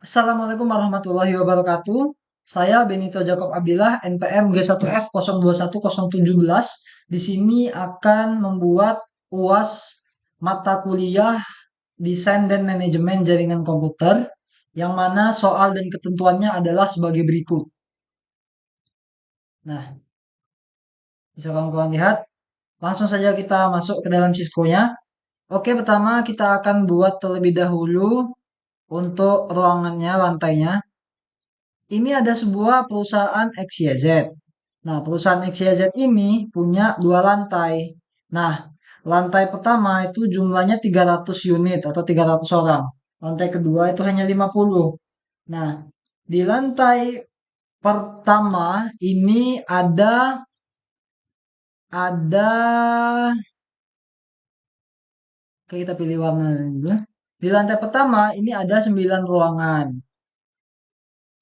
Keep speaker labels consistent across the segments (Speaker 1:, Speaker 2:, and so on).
Speaker 1: Assalamualaikum warahmatullahi wabarakatuh. Saya Benito Jacob Abdillah, NPM G1F021017. Di sini akan membuat UAS mata kuliah Desain dan Manajemen Jaringan Komputer, yang mana soal dan ketentuannya adalah sebagai berikut. Nah, bisa kawan-kawan lihat. Langsung saja kita masuk ke dalam Cisco-nya. Oke, pertama kita akan buat terlebih dahulu untuk ruangannya, lantainya. Ini ada sebuah perusahaan XYZ. Nah, perusahaan XYZ ini punya dua lantai. Nah, lantai pertama itu jumlahnya 300 unit atau 300 orang. Lantai kedua itu hanya 50. Nah, di lantai pertama ini ada oke, kita pilih warna dulu. Di lantai pertama ini ada 9 ruangan.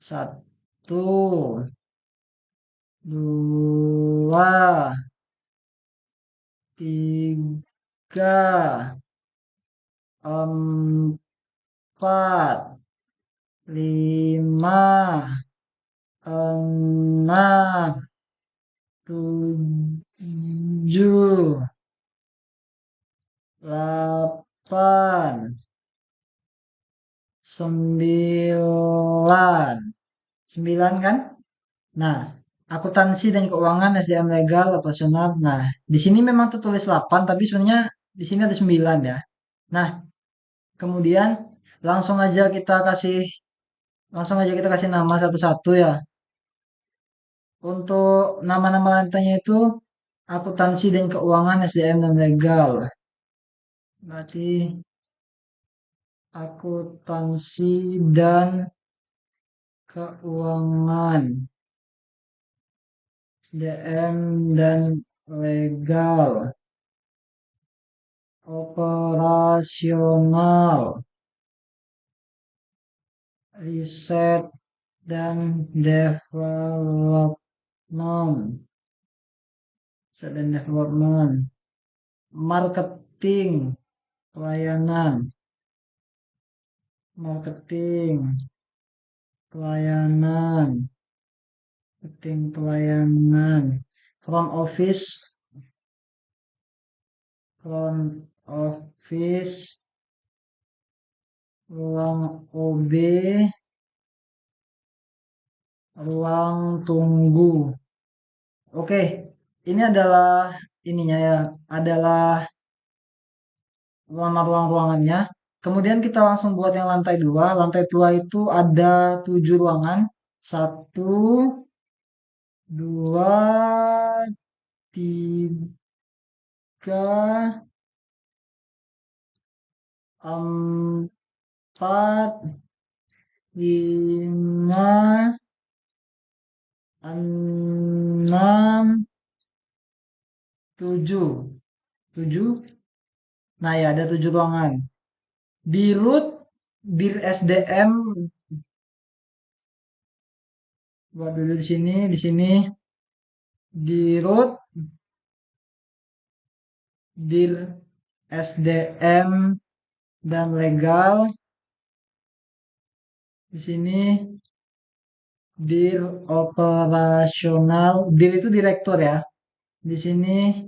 Speaker 1: Satu, dua, tiga, empat, lima, enam, tujuh, delapan, sembilan. Sembilan kan? Nah, akuntansi dan keuangan, SDM legal, operasional. Nah, di sini memang tertulis 8, tapi sebenarnya di sini ada 9 ya. Nah, kemudian langsung aja kita kasih langsung aja kita kasih nama satu-satu ya. Untuk nama-nama lantainya itu akuntansi dan keuangan, SDM dan legal. Berarti akuntansi dan keuangan, SDM dan legal, operasional, riset dan development, riset dan development, marketing, pelayanan, marketing, pelayanan, pelayanan, front office, front office, ruang OB, ruang tunggu. Oke, ini adalah ininya ya, adalah nama ruang-ruangannya. Kemudian kita langsung buat yang lantai 2. Lantai 2 itu ada 7 ruangan. Satu, dua, tiga, empat, lima, enam, tujuh. Tujuh. Nah ya, ada 7 ruangan. Di root, di SDM, buat dulu di sini, di sini. Di root, di SDM dan legal. Di sini dir operasional, dir itu direktur ya. Di sini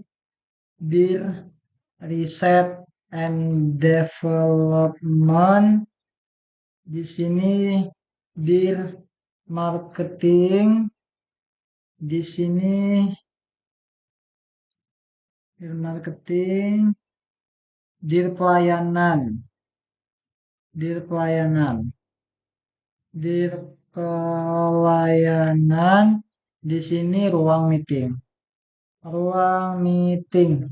Speaker 1: dir riset and development. Di sini dir marketing. Di sini dir marketing, dir pelayanan, dir pelayanan, dir pelayanan. Di sini ruang meeting, ruang meeting.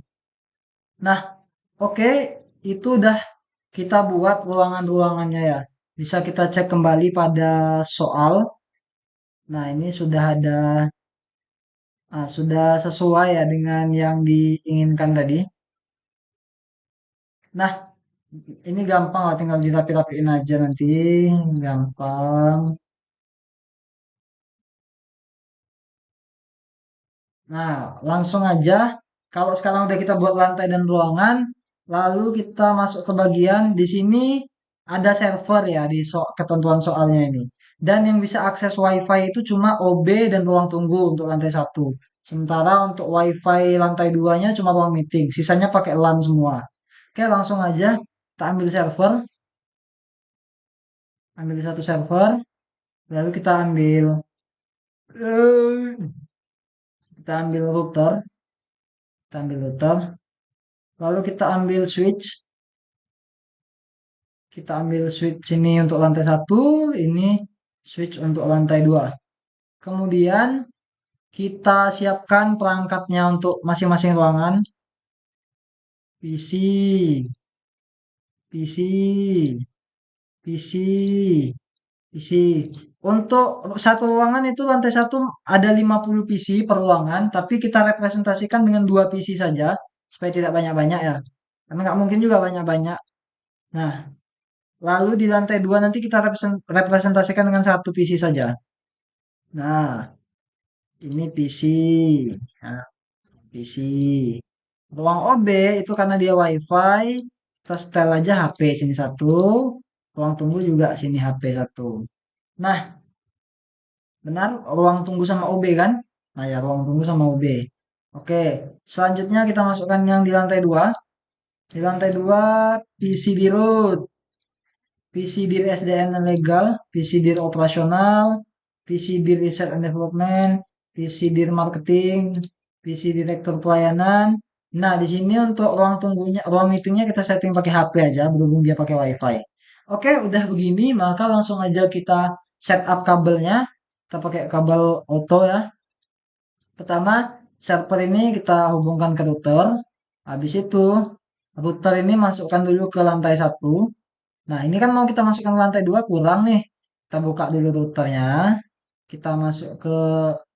Speaker 1: Nah, oke, itu udah kita buat ruangan-ruangannya ya. Bisa kita cek kembali pada soal. Nah, ini sudah ada, sudah sesuai ya dengan yang diinginkan tadi. Nah, ini gampang lah, tinggal dirapi-rapiin aja nanti. Gampang. Nah, langsung aja. Kalau sekarang udah kita buat lantai dan ruangan, lalu kita masuk ke bagian di sini. ada server ya di ketentuan soalnya ini. Dan yang bisa akses WiFi itu cuma OB dan ruang tunggu untuk lantai satu. Sementara untuk WiFi lantai duanya cuma ruang meeting. Sisanya pakai LAN semua. Oke, langsung aja kita ambil server, ambil satu server, lalu eh, kita ambil router, lalu kita ambil switch ini untuk lantai satu, ini switch untuk lantai dua. Kemudian kita siapkan perangkatnya untuk masing-masing ruangan. PC, PC, PC, PC. Untuk satu ruangan itu lantai satu ada 50 PC per ruangan, tapi kita representasikan dengan 2 PC saja, supaya tidak banyak-banyak ya. Karena nggak mungkin juga banyak-banyak. Nah, lalu di lantai 2 nanti kita representasikan dengan satu PC saja. Nah, ini PC. Nah, PC. Ruang OB itu karena dia WiFi, kita setel aja HP sini satu, ruang tunggu juga sini HP satu. Nah, benar ruang tunggu sama OB kan? Nah ya ruang tunggu sama OB. Oke, selanjutnya kita masukkan yang di lantai 2. Di lantai 2 PC di root, PC di SDM dan legal, PC di operasional, PC di research and development, PC di marketing, PC direktur pelayanan. Nah, di sini untuk ruang tunggunya, ruang meetingnya kita setting pakai HP aja, berhubung dia pakai WiFi. Oke, udah begini, maka langsung aja kita setup kabelnya. Kita pakai kabel auto ya. Pertama, server ini kita hubungkan ke router. Habis itu, router ini masukkan dulu ke lantai satu. Nah, ini kan mau kita masukkan ke lantai 2 kurang nih. Kita buka dulu routernya. Kita masuk ke,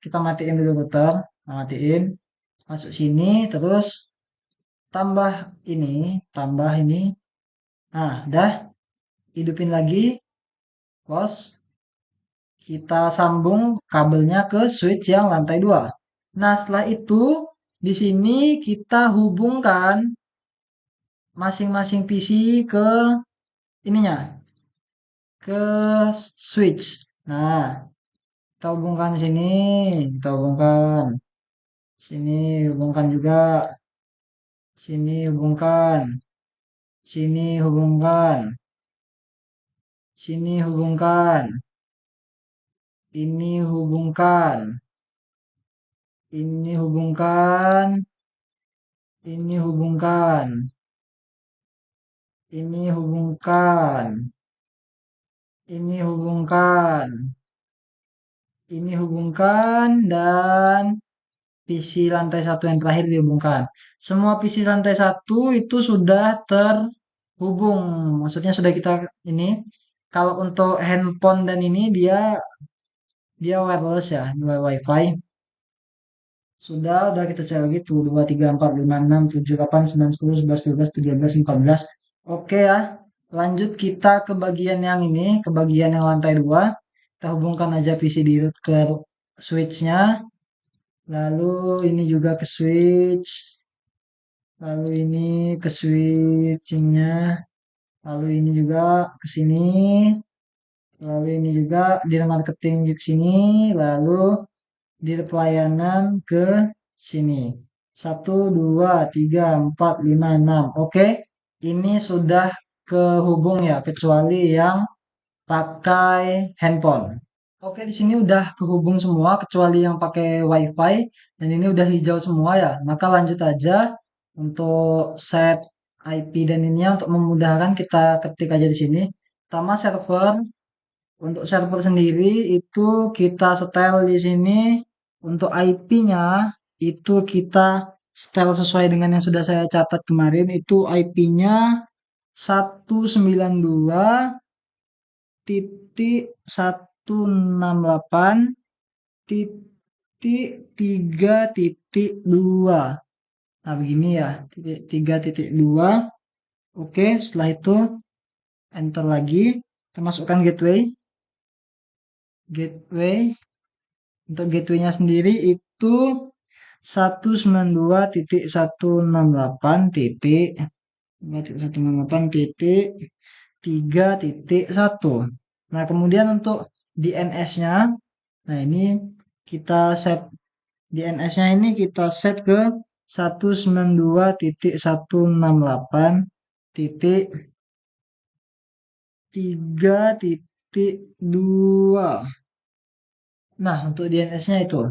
Speaker 1: kita matiin dulu router. Nah, matiin. Masuk sini, terus tambah tambah ini. Nah, dah. Hidupin lagi. Close. Kita sambung kabelnya ke switch yang lantai 2. Nah, setelah itu di sini kita hubungkan masing-masing PC ke ininya, ke switch. Nah, kita hubungkan sini, kita hubungkan sini, hubungkan juga sini, hubungkan sini, hubungkan sini, hubungkan ini, hubungkan ini, hubungkan ini, hubungkan ini, hubungkan ini, hubungkan ini, hubungkan dan PC lantai satu yang terakhir dihubungkan. Semua PC lantai satu itu sudah terhubung. Maksudnya sudah kita ini. Kalau untuk handphone dan ini dia dia wireless ya, dua WiFi. Sudah kita cari lagi tuh 2, 3, 4, 5, 6, 7, 8, 9, 10, 11, 12, 13, 14. Oke ya. Lanjut kita ke bagian yang ini, ke bagian yang lantai 2. Kita hubungkan aja PC di root ke switch-nya. Lalu ini juga ke switch. Lalu ini ke switch-nya. Lalu ini juga ke sini. Lalu ini juga di marketing di sini. Lalu di pelayanan ke sini. 1, 2, 3, 4, 5, 6. Oke, ini sudah kehubung ya, kecuali yang pakai handphone. Oke, di sini udah kehubung semua kecuali yang pakai WiFi dan ini udah hijau semua ya. Maka lanjut aja untuk set IP dan ininya untuk memudahkan kita ketik aja di sini. Pertama server. Untuk server sendiri itu kita setel di sini. Untuk IP-nya itu kita setel sesuai dengan yang sudah saya catat kemarin. Itu IP-nya 192.168 3.2. Nah, begini ya, 3.2. Oke, setelah itu enter lagi. Kita masukkan gateway. Gateway. Untuk gateway-nya sendiri itu 192.168 titik 192.168 titik 3.1. Nah, kemudian untuk DNS-nya, nah ini kita set DNS-nya ini kita set ke 192.168.3.2. Nah, untuk DNS-nya itu.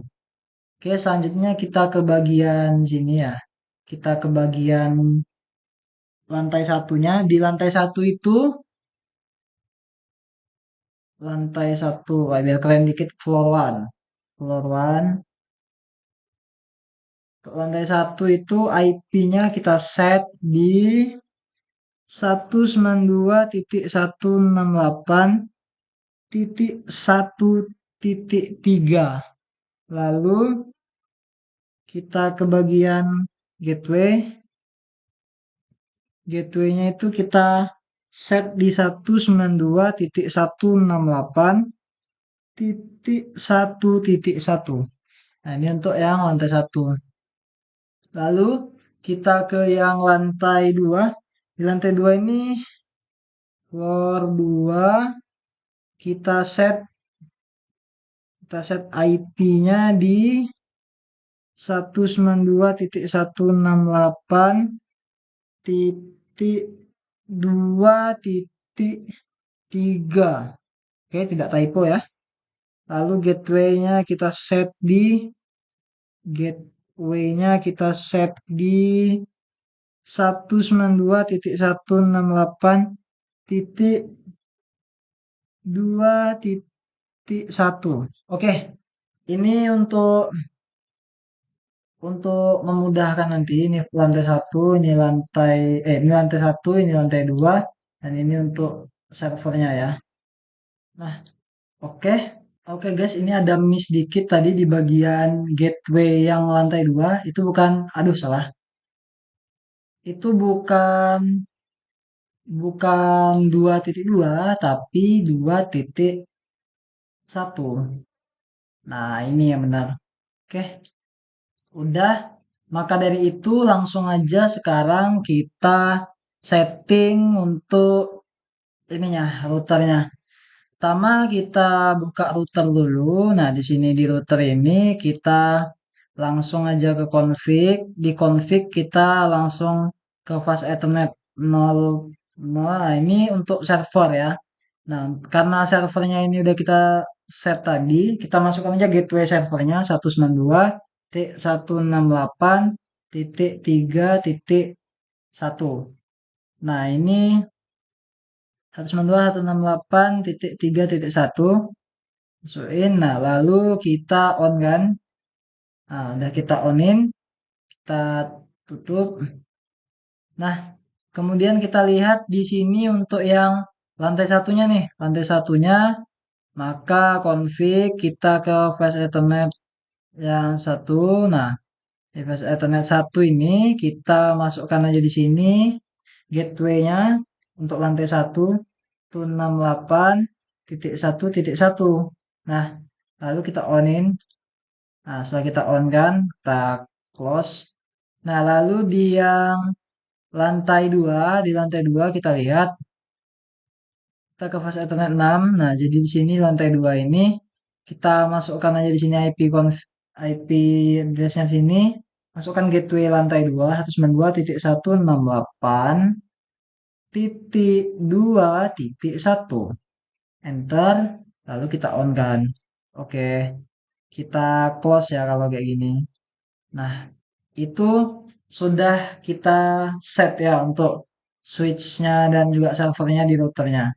Speaker 1: Oke, selanjutnya kita ke bagian sini ya. Kita ke bagian lantai satunya. Di lantai satu itu, lantai satu, biar keren dikit, floor one. Floor one. Untuk lantai satu itu IP-nya kita set di 192.168.1.3. Lalu kita ke bagian gateway. Gateway-nya itu kita set di 192.168.1.1. Nah, ini untuk yang lantai satu. Lalu kita ke yang lantai 2. Di lantai 2 ini floor 2 kita set IP-nya di 192.168.2.3. Oke, tidak typo ya. Lalu gateway-nya kita set di 192.168.2.1. Oke, ini untuk memudahkan nanti ini lantai satu, ini lantai satu, ini lantai dua, dan ini untuk servernya ya. Nah, oke. Oke guys, ini ada miss dikit tadi di bagian gateway yang lantai 2. Itu bukan, aduh salah. Itu bukan 2.2 tapi 2.1. Nah, ini yang benar. Oke, udah. Maka dari itu langsung aja sekarang kita setting untuk ininya, routernya. Pertama kita buka router dulu. Nah, di sini di router ini kita langsung aja ke config. Di config kita langsung ke fast ethernet 0. Nah, ini untuk server ya. Nah, karena servernya ini udah kita set tadi, kita masukkan aja gateway servernya 192.168.3.1. Nah, ini 192.168.3.1. Masukin. Nah, lalu kita on kan. Nah, udah kita onin, kita tutup. Nah, kemudian kita lihat di sini untuk yang lantai satunya nih. Lantai satunya, maka config kita ke flash ethernet yang satu. Nah, di flash ethernet satu ini kita masukkan aja di sini gateway-nya untuk lantai satu. 168.1.1. Nah, lalu kita onin. Nah, setelah kita on kan, kita close. Nah, lalu di yang lantai 2, di lantai 2 kita lihat kita ke fast ethernet 6. Nah, jadi di sini lantai 2 ini kita masukkan aja di sini IP address-nya sini. Masukkan gateway lantai 2 192.168.2.1. Enter, lalu kita on kan. Oke, kita close ya kalau kayak gini. Nah, itu sudah kita set ya untuk switch-nya dan juga servernya di routernya.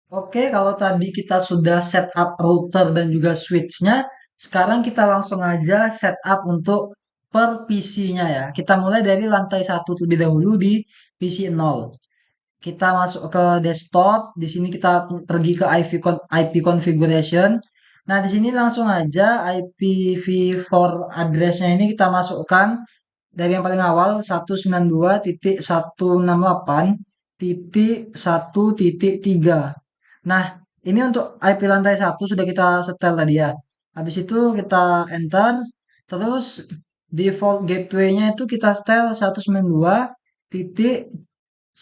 Speaker 1: Oke, kalau tadi kita sudah setup router dan juga switch-nya, sekarang kita langsung aja setup untuk per PC-nya ya. Kita mulai dari lantai 1 terlebih dahulu di PC 0. Kita masuk ke desktop, di sini kita pergi ke IP configuration. Nah, di sini langsung aja IPv4 address-nya ini kita masukkan dari yang paling awal 192.168.1.3. Nah, ini untuk IP lantai 1 sudah kita setel tadi ya. Habis itu kita enter, terus default gateway-nya itu kita setel 192.168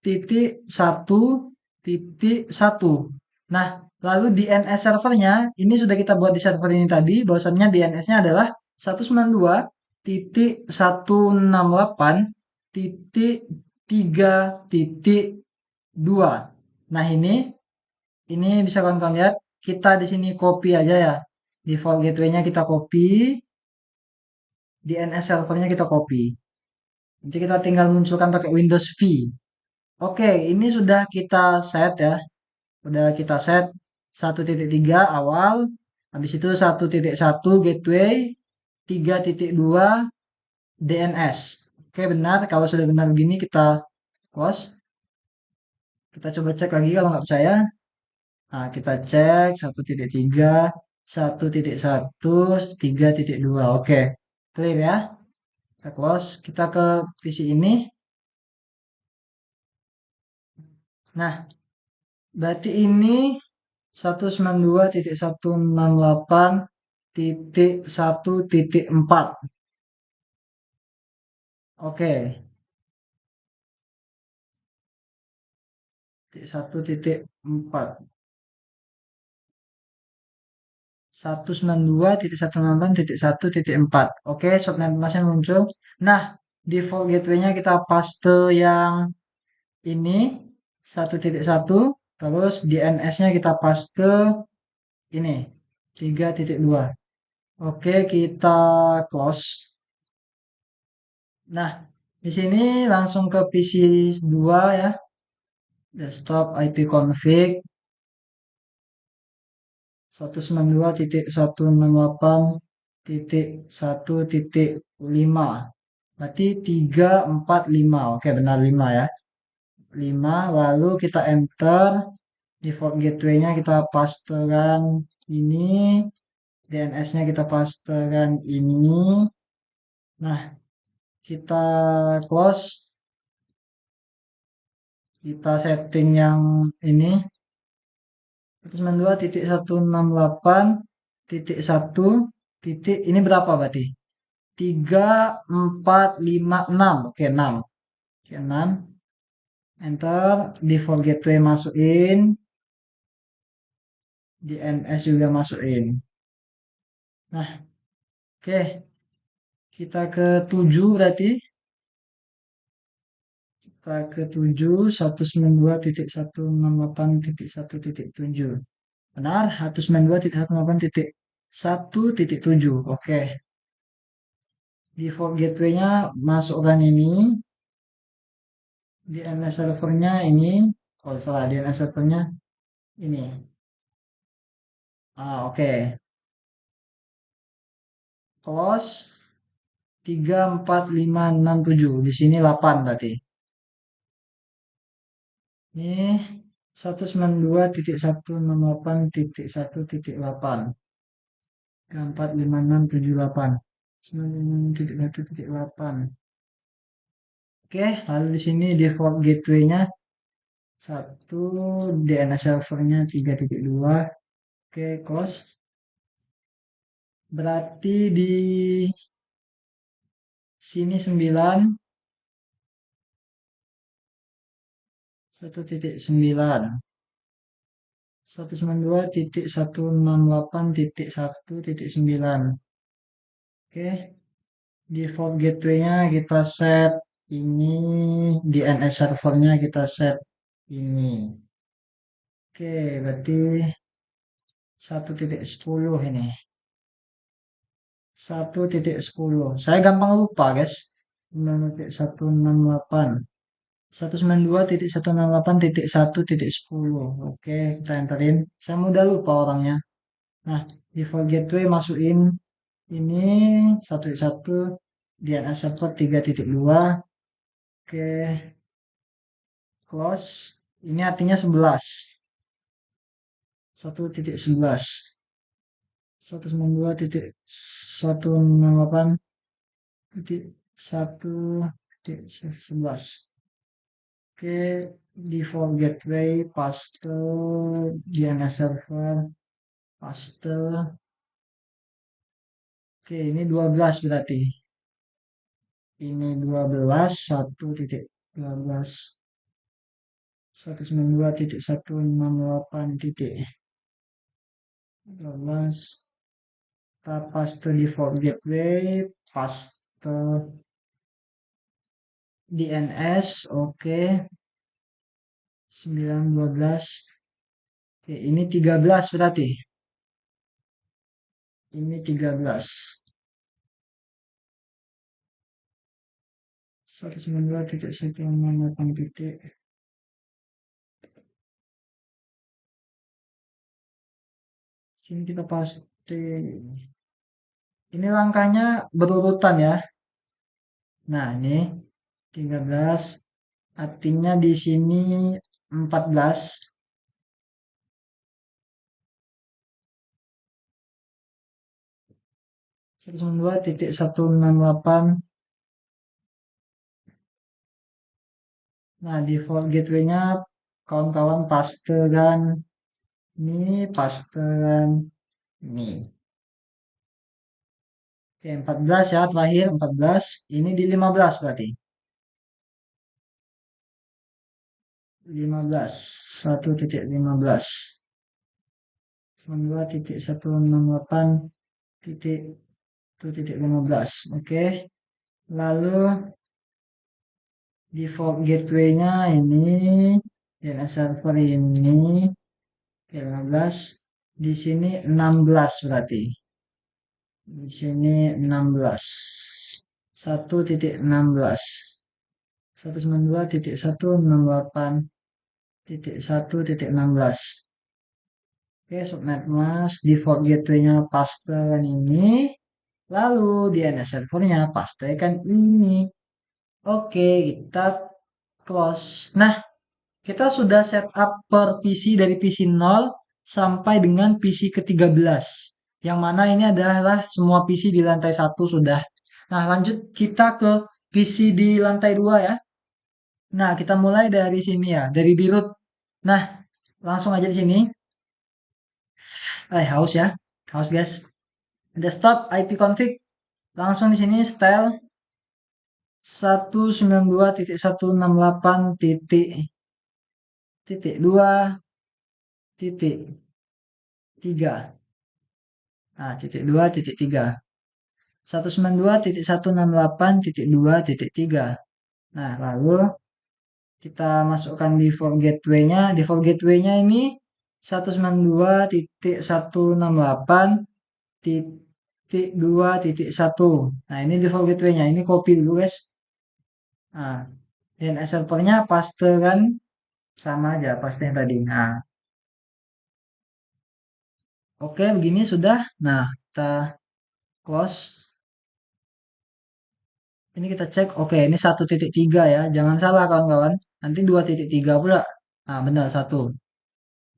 Speaker 1: titik satu titik satu. Nah, lalu DNS servernya ini sudah kita buat di server ini tadi, bahwasannya DNS-nya adalah 192.168.3.2. Nah, ini bisa kawan-kawan lihat, kita di sini copy aja ya. Default gateway-nya kita copy, DNS servernya kita copy. Nanti kita tinggal munculkan pakai Windows V. Oke, ini sudah kita set ya. Udah kita set 1.3 awal, habis itu 1.1 gateway, 3.2 DNS. Oke, benar. Kalau sudah benar begini kita close. Kita coba cek lagi kalau nggak percaya. Nah, kita cek 1.3, 1.1, 3.2. Oke, clear ya. Kita close. Kita ke PC ini. Nah, berarti ini 192.168.1.4. Oke, 1.4. 192.168.1.4. Oke, subnet masnya muncul. Nah, default gateway-nya kita paste yang ini 1.1, terus DNS-nya kita paste ini 3.2. Oke, kita close. Nah, di sini langsung ke PC 2 ya. Desktop IP config 192.168.1.5. Berarti 345. Oke, benar 5 ya. 5, lalu kita enter. Default gateway-nya kita pastekan ini. DNS-nya kita pastekan ini. Nah, kita close. Kita setting yang ini. 192.168.1 titik ini berapa berarti? 3.456. Oke, 6. Oke, 6. Enter. Default gateway masukin. DNS juga masukin. Nah, oke. Kita ke 7 berarti. Kita ke 7. 192.168.1.7. Benar, 192.168.1.7. Oke. Default gateway-nya masukkan ini. DNS servernya ini. Oh, salah. DNS servernya ini. Oke. Close 3, 4, 5, 6, 7. Di sini 8 berarti. Ini 192.168.1.8. 3, 4, 5, 6, 7, 8. 9.1.8. Oke, lalu di sini default gateway-nya 1, DNS servernya 3.2. Oke, close. Berarti di sini 9, 1.9. 192.168.1.9. Oke, default gateway-nya kita set ini, DNS servernya kita set ini. Oke, berarti 1.10 ini. 1.10. Saya gampang lupa, guys. 9.168. 192.168.1.10. Oke, kita enterin. Saya mudah lupa orangnya. Nah, default gateway masukin ini 1.1, DNS server 3.2. Oke, close. Ini artinya 11. 1.11. 192.168.1.11. Oke, default gateway paste, DNS server paste. Oke, ini 12 berarti. Ini 12, 1.12. 192.168.12, kita paste default gateway, paste DNS, oke, 9, 12, oke, ini 13 berarti, ini 13, 192.168. Sini kita paste, ini langkahnya berurutan ya. Nah, ini 13, artinya di sini 14, 192.168. Nah, default gateway-nya kawan-kawan paste kan. Ini paste kan. Ini. Oke, 14 ya, terakhir 14. Ini di 15 berarti. 15, 1.15. 192.168 titik 1.15. Oke. Lalu default gateway-nya ini DNS server ini. Oke, 15. Di sini 16 berarti. Di sini 16. 1.16. 192.168.1.16. Oke, subnet mask, default gateway-nya pastekan ini. Lalu DNS servernya pastekan ini. Oke, kita close. Nah, kita sudah setup per PC dari PC 0 sampai dengan PC ke-13. Yang mana ini adalah semua PC di lantai 1 sudah. Nah, lanjut kita ke PC di lantai 2 ya. Nah, kita mulai dari sini ya, dari di root. Nah, langsung aja di sini. Haus ya. Haus guys. Desktop IP config. Langsung di sini style 192.168.2.3. Nah, titik 2.3. 192.168.2.3. Nah, lalu kita masukkan default gateway-nya. Default gateway-nya ini 192.168.2.1. Nah, ini default gateway-nya. Ini copy dulu, guys. Nah, DNS servernya paste kan sama aja paste yang tadi. Nah, oke, begini sudah. Nah, kita close. Ini kita cek. Oke, ini 1.3 ya. Jangan salah kawan-kawan. Nanti 2.3 pula. Nah, benar 1.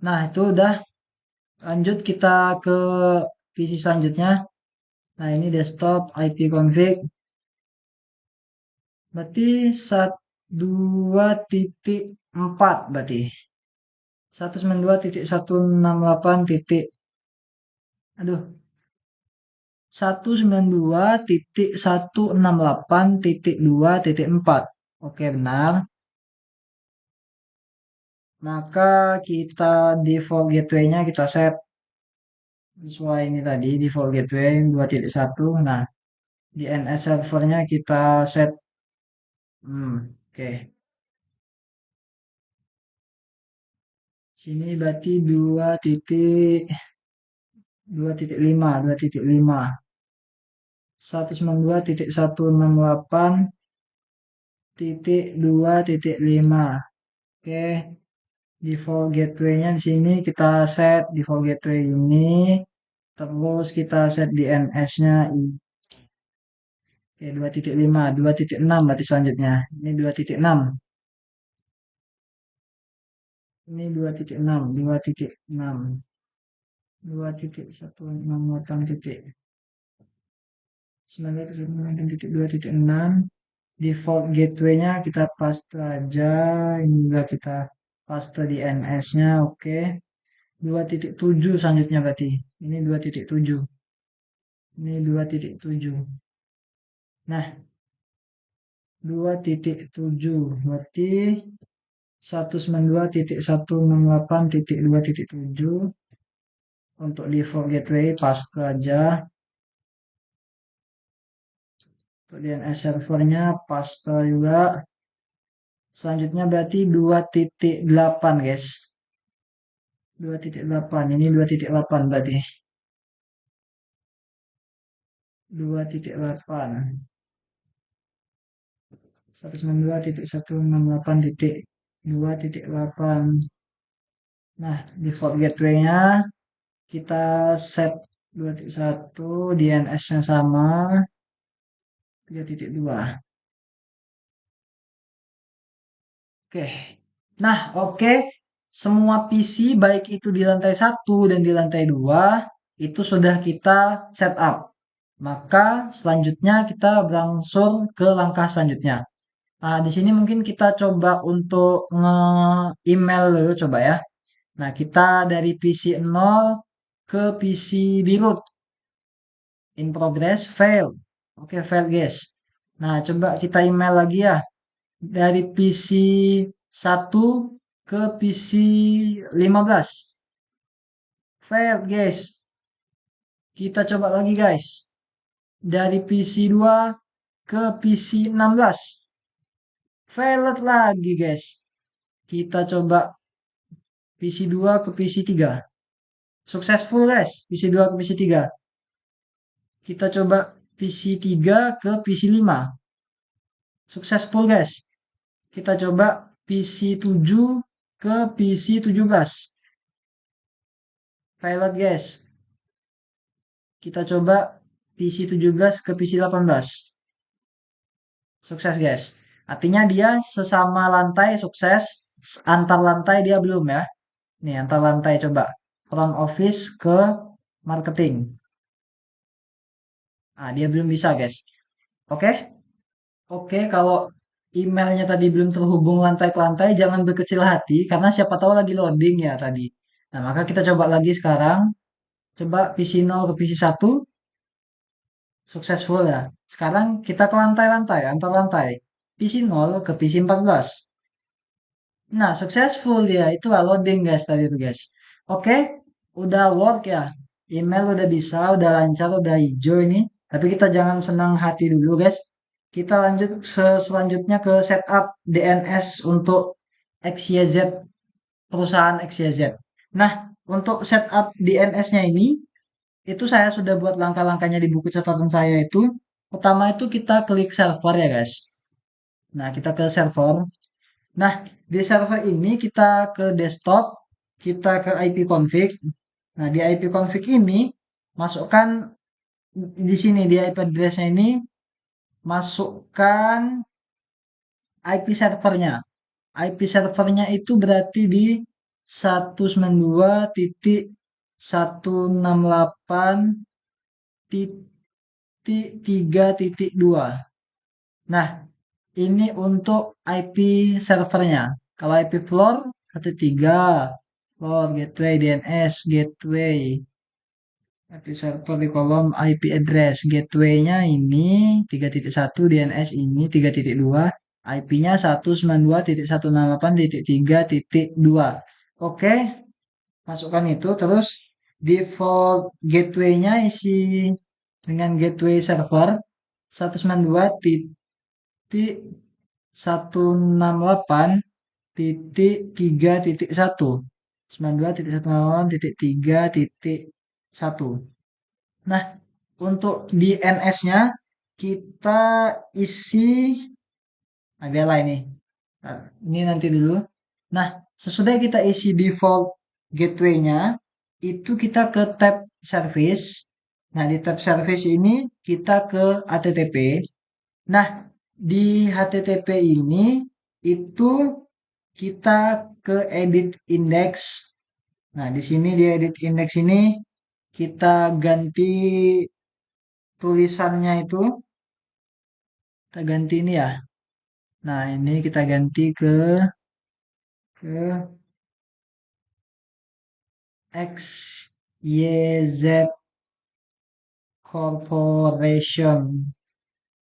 Speaker 1: Nah, itu udah. Lanjut kita ke PC selanjutnya. Nah, ini desktop IP config. Berarti 2.4 berarti. 192.168 titik. Aduh. 192.168.2.4. Oke, benar. Maka kita default gateway-nya kita set sesuai ini tadi default gateway 2.1. Nah, DNS servernya kita set oke. Sini berarti 2.5, 2.5. 192.168.2.5. Oke. Default gateway-nya di sini kita set default gateway ini. Terus kita set DNS-nya. Oke, 2.5, 2.6 berarti selanjutnya. Ini 2.6. Ini 2.6, 2.6. 2.168 titik. 9.168.2.6. Default gateway-nya kita paste aja. Ini juga kita paste DNS-nya. Oke. 2.7 selanjutnya berarti. Ini 2.7. Ini 2.7. Nah, 2.7 berarti 192.168.2.7. Untuk default gateway paste aja. Untuk DNS servernya paste juga. Selanjutnya berarti 2.8 guys. 2.8 ini 2.8 berarti 2.8 192.168.2.8. Nah, default gateway-nya kita set 2.1, DNS-nya sama 3.2. Oke. Nah, oke. Semua PC baik itu di lantai 1 dan di lantai 2 itu sudah kita setup. Maka selanjutnya kita berangsur ke langkah selanjutnya. Nah, di sini mungkin kita coba untuk nge-email dulu coba ya. Nah, kita dari PC 0 ke PC di root. In progress, fail. Oke, fail guys. Nah, coba kita email lagi ya. Dari PC 1 ke PC 15. Fail guys. Kita coba lagi guys. Dari PC 2 ke PC 16. Failed lagi guys. Kita coba PC 2 ke PC 3. Successful guys. PC 2 ke PC 3. Kita coba PC 3 ke PC 5. Successful guys. Kita coba PC 7 ke PC 17. Failed guys. Kita coba PC 17 ke PC 18. Sukses guys. Artinya dia sesama lantai sukses, antar lantai dia belum ya. Nih antar lantai coba. Front office ke marketing. Ah, dia belum bisa guys. Oke? Oke, kalau emailnya tadi belum terhubung lantai ke lantai, jangan berkecil hati karena siapa tahu lagi loading ya tadi. Nah, maka kita coba lagi sekarang. Coba PC 0 ke PC 1. Successful ya. Sekarang kita ke lantai-lantai, antar lantai. PC 0 ke PC 14. Nah, successful dia. Itulah loading guys tadi itu guys. Oke, udah work ya. Email udah bisa, udah lancar, udah hijau ini. Tapi kita jangan senang hati dulu guys. Kita lanjut selanjutnya ke setup DNS untuk XYZ, perusahaan XYZ. Nah, untuk setup DNS-nya ini, itu saya sudah buat langkah-langkahnya di buku catatan saya itu. Pertama itu kita klik server ya guys. Nah, kita ke server. Nah, di server ini kita ke desktop, kita ke IP config. Nah, di IP config ini masukkan di sini di IP address-nya ini masukkan IP servernya. IP servernya itu berarti di 192.168.3.2. Nah, ini untuk IP servernya. Kalau IP floor 13, floor gateway DNS gateway. IP server di kolom IP address gateway-nya ini 3.1, DNS ini 3.2, IP-nya 192.168.3.2. Oke, masukkan itu terus default gateway-nya isi dengan gateway server 192.168.3.1. 192.168.3.1. Nah, untuk DNS-nya kita isi biarlah ini. Nah, ini nanti dulu. Nah, sesudah kita isi default gateway-nya, itu kita ke tab service. Nah, di tab service ini kita ke HTTP. Nah, di HTTP ini itu kita ke edit index. Nah, di sini di edit index ini kita ganti tulisannya itu. Kita ganti ini ya. Nah, ini kita ganti ke XYZ Corporation.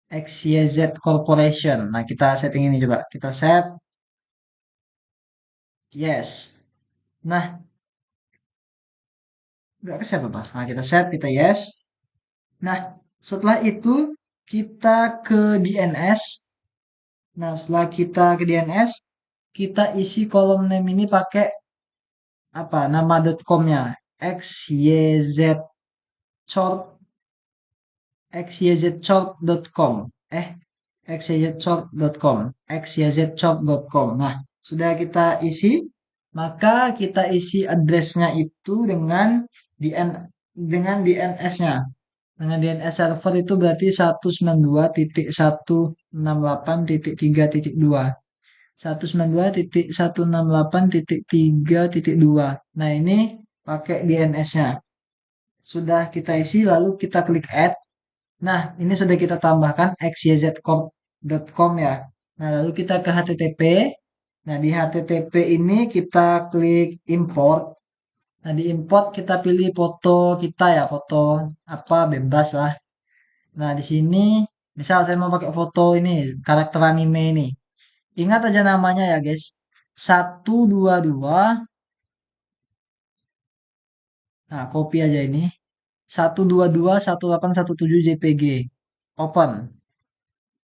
Speaker 1: XYZ Corporation. Nah, kita setting ini coba. Kita save. Yes. Nah, nggak ke save apa? Nah, kita save, kita yes. Nah, setelah itu kita ke DNS. Nah, setelah kita ke DNS, kita isi kolom name ini pakai apa? Nama .com-nya xyzshop xyzshop.com. xyzshop.com. xyzshop.com. Nah, sudah kita isi, maka kita isi addressnya itu DN dengan DNS-nya. Dengan DNS server itu berarti 192.168.3.2. 192.168.3.2. Nah, ini pakai DNS-nya. Sudah kita isi, lalu kita klik add. Nah, ini sudah kita tambahkan xyzcorp.com ya. Nah, lalu kita ke HTTP. Nah, di HTTP ini kita klik import. Nah, di import kita pilih foto kita ya, foto apa bebas lah. Nah, di sini misal saya mau pakai foto ini, karakter anime ini. Ingat aja namanya ya, guys. 122. Nah, copy aja ini. 122.1.8.1.7 JPG. Open.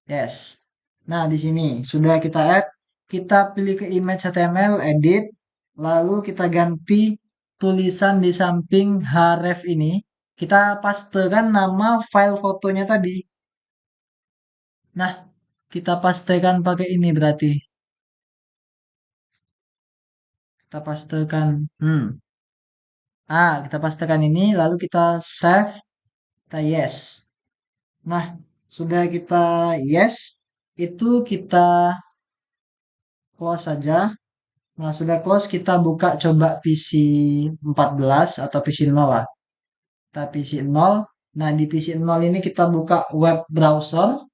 Speaker 1: Yes. Nah, di sini sudah kita add, kita pilih ke image HTML, edit, lalu kita ganti tulisan di samping href ini. Kita pastekan nama file fotonya tadi. Nah, kita pastekan pakai ini berarti. Kita pastekan. Kita pastekan ini, lalu kita save, kita yes. Nah, sudah kita yes, itu kita close saja. Nah, sudah close, kita buka coba PC 14 atau PC 0 lah. Kita PC 0. Nah, di PC 0 ini kita buka web browser.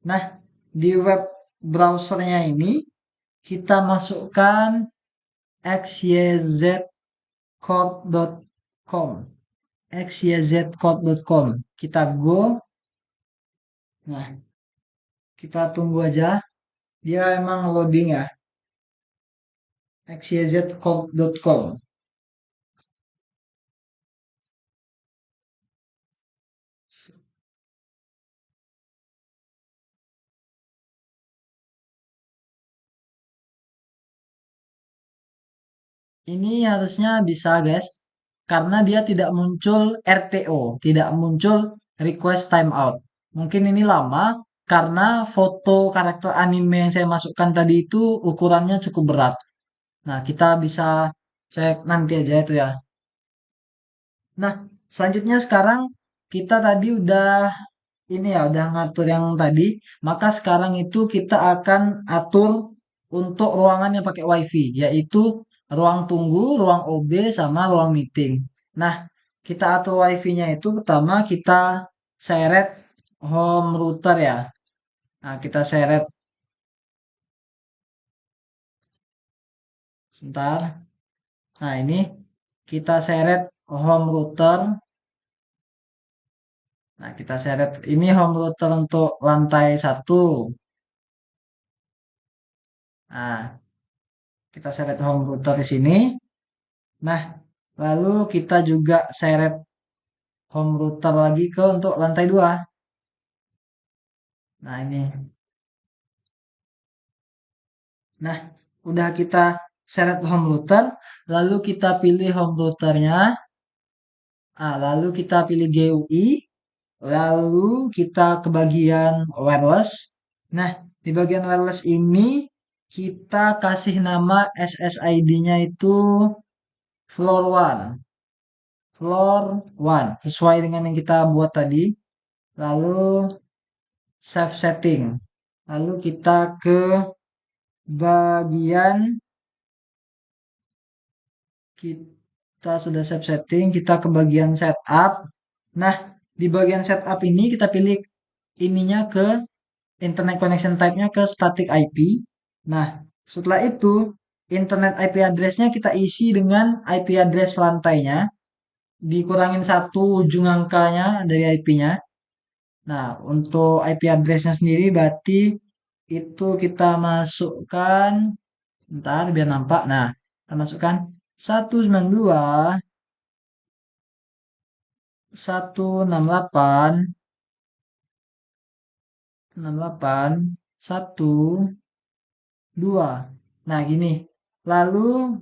Speaker 1: Nah, di web browsernya ini kita masukkan xyzcode.com. xyzcode.com. Kita go. Nah, kita tunggu aja. Dia emang loading ya. xyzcode.com. Ini harusnya bisa, guys. Karena dia tidak muncul RTO, tidak muncul request timeout. Mungkin ini lama karena foto karakter anime yang saya masukkan tadi itu ukurannya cukup berat. Nah, kita bisa cek nanti aja itu ya. Nah, selanjutnya sekarang kita tadi udah ini ya, udah ngatur yang tadi. Maka sekarang itu kita akan atur untuk ruangan yang pakai WiFi, yaitu ruang tunggu, ruang OB, sama ruang meeting. Nah, kita atur WiFi-nya itu pertama kita seret home router ya. Nah, kita seret sebentar. Nah, ini kita seret home router. Nah, kita seret ini home router untuk lantai 1. Nah, kita seret home router di sini. Nah, lalu kita juga seret home router lagi ke untuk lantai 2. Nah, ini. Nah, udah kita seret home router, lalu kita pilih home routernya. Lalu kita pilih GUI, lalu kita ke bagian wireless. Nah, di bagian wireless ini kita kasih nama SSID-nya itu floor 1. Floor 1 sesuai dengan yang kita buat tadi. Lalu save setting. Lalu kita ke bagian kita sudah save setting, kita ke bagian setup. Nah, di bagian setup ini kita pilih ininya ke internet connection type-nya ke static IP. Nah, setelah itu internet IP address-nya kita isi dengan IP address lantainya, dikurangin satu ujung angkanya dari IP-nya. Nah, untuk IP address-nya sendiri berarti itu kita masukkan, bentar biar nampak. Nah, Kita masukkan 192 168 1. Nah, gini. Lalu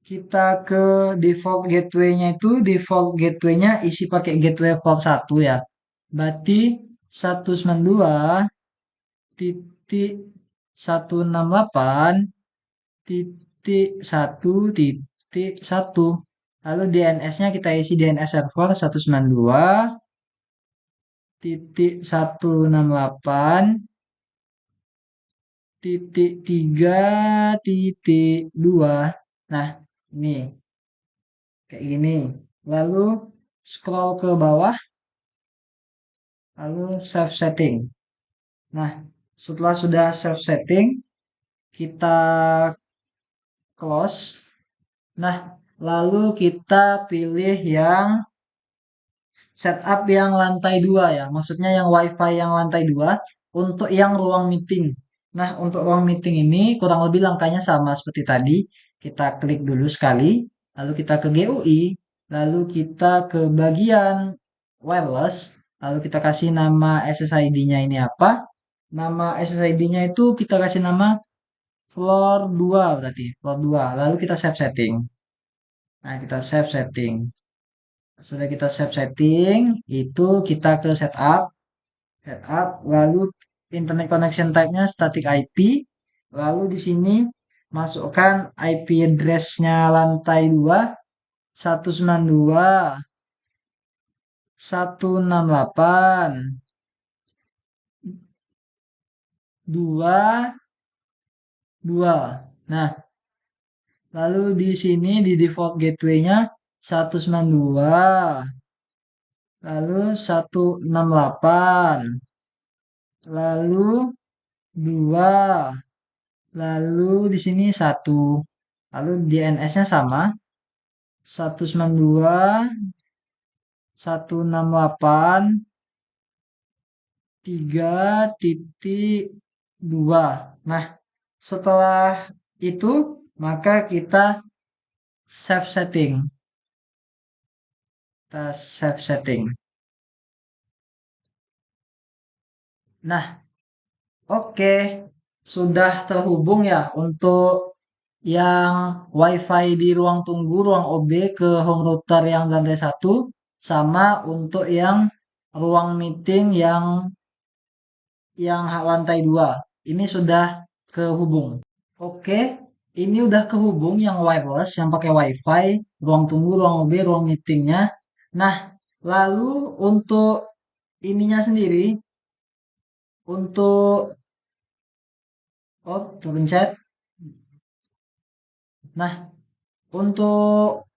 Speaker 1: kita ke default gateway-nya itu, default gateway-nya isi pakai gateway port 1 ya. Berarti 192 titik 168 titik 1 titik 1. Lalu DNS-nya kita isi DNS server 192 titik 168 titik 3 titik 2. Nah, ini kayak gini. Lalu scroll ke bawah, lalu save setting. Nah, setelah sudah save setting, kita close. Nah, lalu kita pilih yang setup yang lantai 2 ya. Maksudnya yang WiFi yang lantai 2 untuk yang ruang meeting. Nah, untuk ruang meeting ini kurang lebih langkahnya sama seperti tadi. Kita klik dulu sekali, lalu kita ke GUI, lalu kita ke bagian wireless, lalu kita kasih nama SSID-nya ini apa? Nama SSID-nya itu kita kasih nama floor 2 berarti, floor 2. Lalu kita save setting. Nah, kita save setting. Sudah kita save setting, itu kita ke setup, lalu internet connection type-nya static IP, lalu di sini masukkan IP address-nya lantai 2, 192, 168, 2, 2. Nah, lalu di sini di default gateway-nya 192, lalu 168, lalu 2, lalu di sini 1. Lalu DNS-nya sama 192 168 3.2. Nah, setelah itu maka kita save setting. Kita save setting. Nah, oke, sudah terhubung ya untuk yang WiFi di ruang tunggu, ruang OB ke home router yang lantai 1, sama untuk yang ruang meeting yang lantai 2. Ini sudah kehubung. Oke, ini udah kehubung yang wireless, yang pakai WiFi, ruang tunggu, ruang OB, ruang meetingnya. Nah, lalu untuk ininya sendiri, untuk terpencet. Nah, untuk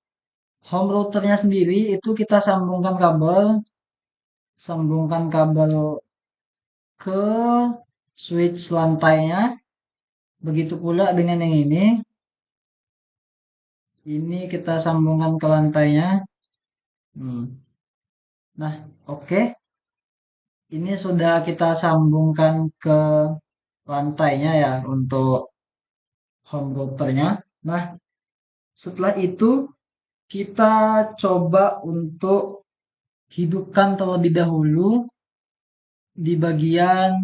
Speaker 1: home routernya sendiri itu kita sambungkan kabel ke switch lantainya. Begitu pula dengan yang ini. Ini kita sambungkan ke lantainya. Nah, oke. Ini sudah kita sambungkan ke lantainya ya untuk home routernya. Nah, setelah itu kita coba untuk hidupkan terlebih dahulu di bagian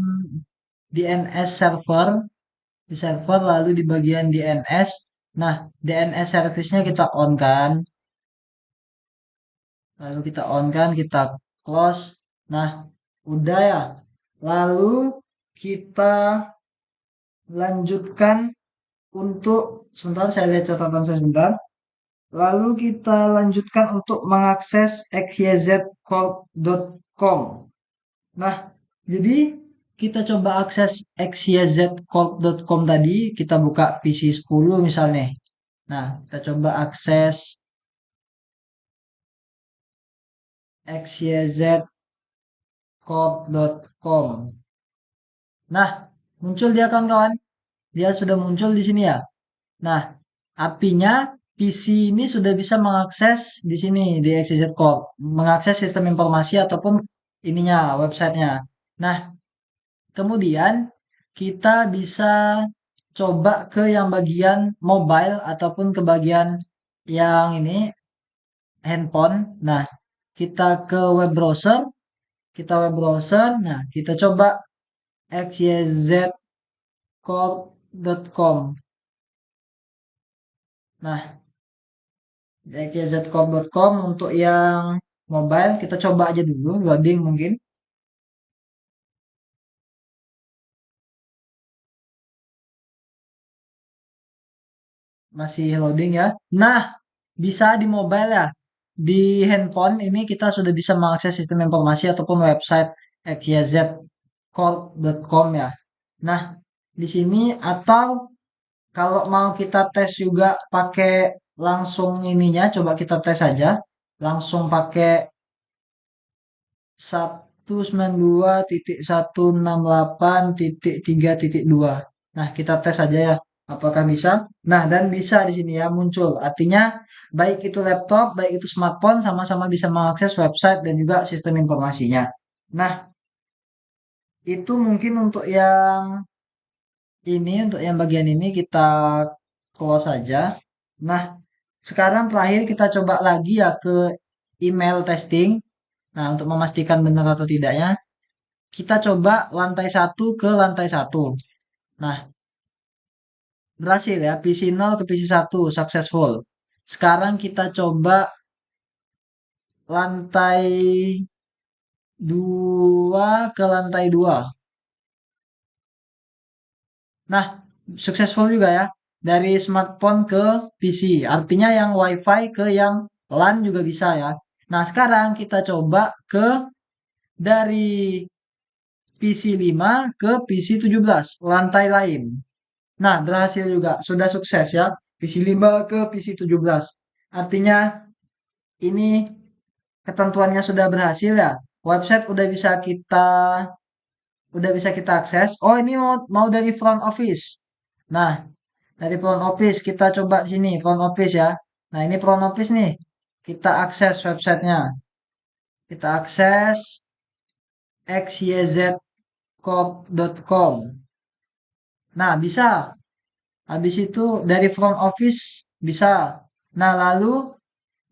Speaker 1: DNS server, di server lalu di bagian DNS. Nah, DNS service-nya kita on kan. Lalu kita on kan, kita close. Nah, udah ya. Lalu kita lanjutkan untuk sebentar saya lihat catatan saya sebentar. Lalu kita lanjutkan untuk mengakses xyzcorp.com. Nah, jadi kita coba akses xyzcorp.com tadi, kita buka PC 10 misalnya. Nah, kita coba akses xyzcorp.com. Nah, muncul dia kawan-kawan. Dia sudah muncul di sini ya. Nah, artinya PC ini sudah bisa mengakses di sini di XYZ Corp, mengakses sistem informasi ataupun ininya websitenya. Nah, kemudian kita bisa coba ke yang bagian mobile ataupun ke bagian yang ini handphone. Nah, kita ke web browser, nah kita coba xyzcorp.com. Nah, xyzcorp.com untuk yang mobile kita coba aja dulu loading mungkin. Masih loading ya. Nah, bisa di mobile ya. Di handphone ini kita sudah bisa mengakses sistem informasi ataupun website xyzcorp.com ya. Nah, di sini atau kalau mau kita tes juga pakai langsung ininya, coba kita tes aja. Langsung pakai 192.168.3.2. Nah, kita tes aja ya. Apakah bisa? Nah, dan bisa di sini ya muncul. Artinya, baik itu laptop, baik itu smartphone, sama-sama bisa mengakses website dan juga sistem informasinya. Nah, itu mungkin untuk yang bagian ini kita close saja. Nah, sekarang terakhir kita coba lagi ya ke email testing. Nah, untuk memastikan benar atau tidaknya, kita coba lantai satu ke lantai satu. Nah, berhasil ya, PC 0 ke PC 1, successful. Sekarang kita coba lantai 2 ke lantai 2. Nah, successful juga ya. Dari smartphone ke PC. Artinya yang WiFi ke yang LAN juga bisa ya. Nah, sekarang kita coba ke dari PC 5 ke PC 17, lantai lain. Nah, berhasil juga. Sudah sukses ya. PC 5 ke PC 17. Artinya ini ketentuannya sudah berhasil ya. Website udah bisa kita akses. Oh, ini mau dari front office. Nah, dari front office kita coba di sini front office ya. Nah, ini front office nih. Kita akses websitenya. Kita akses xyzcorp.com. Nah, bisa. Habis itu dari front office bisa. Nah, lalu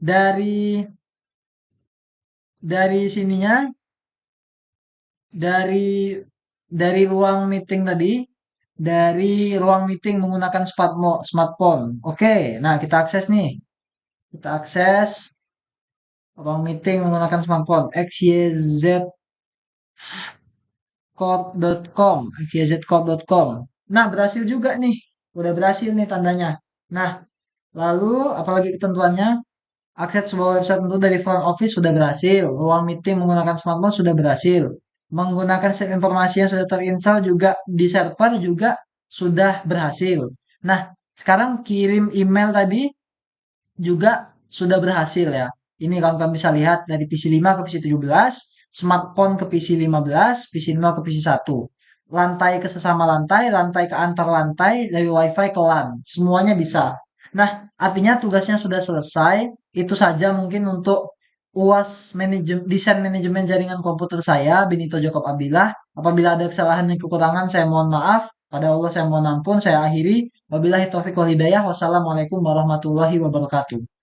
Speaker 1: dari dari sininya dari dari ruang meeting tadi, dari ruang meeting menggunakan smartphone. Oke, nah kita akses nih. Kita akses ruang meeting menggunakan smartphone xyzcorp.com. Nah, berhasil juga nih. Udah berhasil nih tandanya. Nah, lalu apalagi ketentuannya? Akses sebuah website tentu dari front office sudah berhasil. Ruang meeting menggunakan smartphone sudah berhasil. Menggunakan sistem informasi yang sudah terinstall juga di server juga sudah berhasil. Nah, sekarang kirim email tadi juga sudah berhasil ya. Ini kawan-kawan bisa lihat dari PC 5 ke PC 17, smartphone ke PC 15, PC 0 ke PC 1. Lantai ke sesama lantai, lantai ke antar lantai, dari WiFi ke LAN. Semuanya bisa. Nah, artinya tugasnya sudah selesai. Itu saja mungkin untuk UAS desain manajemen jaringan komputer saya, Benito Jacob Abdillah. Apabila ada kesalahan dan kekurangan, saya mohon maaf. Pada Allah saya mohon ampun. Saya akhiri. Wabillahi taufiq wal hidayah. Wassalamualaikum warahmatullahi wabarakatuh.